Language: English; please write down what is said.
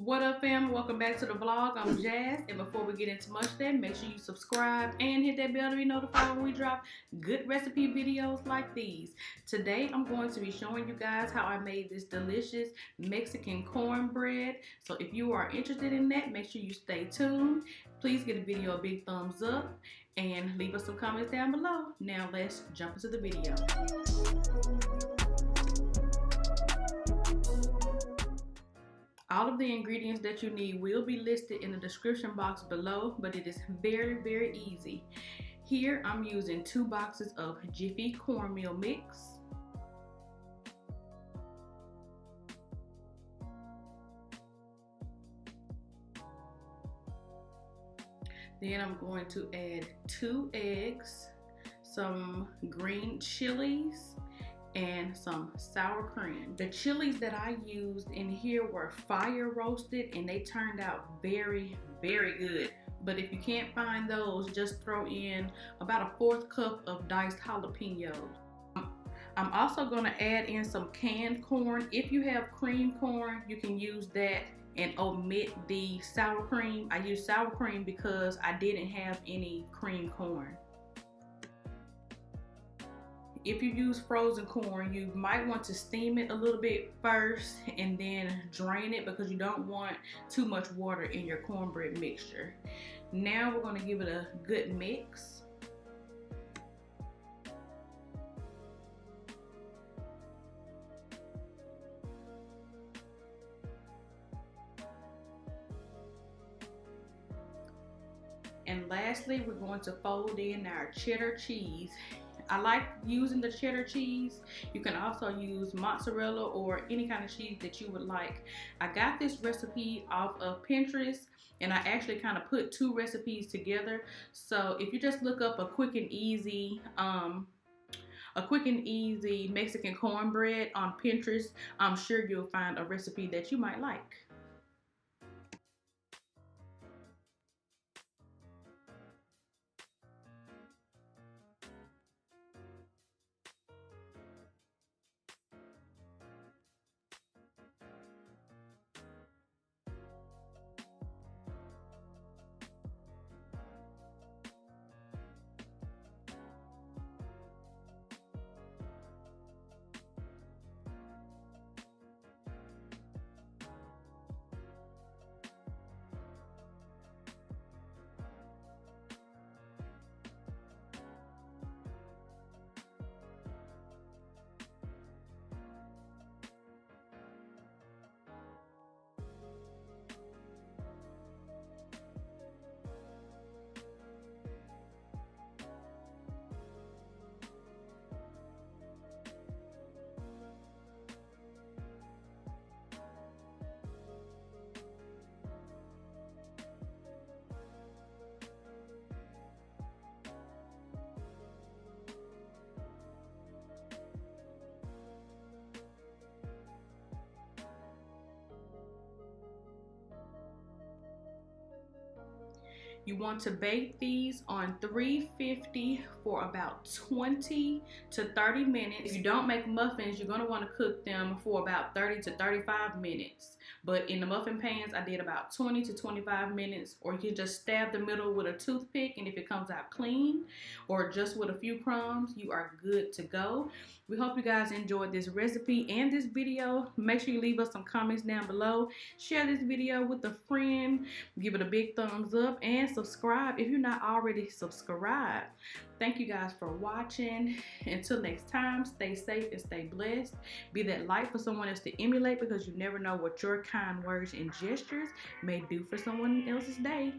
What up, fam? Welcome back to the vlog. I'm Jazz, and before we get into much of that, make sure you subscribe and hit that bell to be notified when we drop good recipe videos like these. Today, I'm going to be showing you guys how I made this delicious Mexican cornbread. So if you are interested in that, make sure you stay tuned. Please give the video a big thumbs up and leave us some comments down below. Now let's jump into the video. All of the ingredients that you need will be listed in the description box below, but it is very easy. Here I'm using 2 boxes of Jiffy cornmeal mix. Then I'm going to add 2 eggs, some green chilies, and some sour cream. The chilies that I used in here were fire roasted and they turned out very good. But if you can't find those, just throw in about a 1/4 cup of diced jalapeños. I'm also going to add in some canned corn. If you have cream corn, you can use that and omit the sour cream. I use sour cream because I didn't have any cream corn. If you use frozen corn, you might want to steam it a little bit first and then drain it because you don't want too much water in your cornbread mixture. Now we're going to give it a good mix. And lastly, we're going to fold in our cheddar cheese. I like using the cheddar cheese. You can also use mozzarella or any kind of cheese that you would like. I got this recipe off of Pinterest and I actually kind of put 2 recipes together. So if you just look up a quick and easy Mexican cornbread on Pinterest, I'm sure you'll find a recipe that you might like. You want to bake these on 350 for about 20 to 30 minutes. If you don't make muffins, you're going to want to cook them for about 30 to 35 minutes. But in the muffin pans, I did about 20 to 25 minutes. Or you can just stab the middle with a toothpick, and if it comes out clean or just with a few crumbs, you are good to go. We hope you guys enjoyed this recipe and this video. Make sure you leave us some comments down below. Share this video with a friend. Give it a big thumbs up and subscribe if you're not already subscribed. Thank you guys for watching. Until next time, stay safe and stay blessed. Be that light for someone else to emulate, because you never know what your kind words and gestures may do for someone else's day.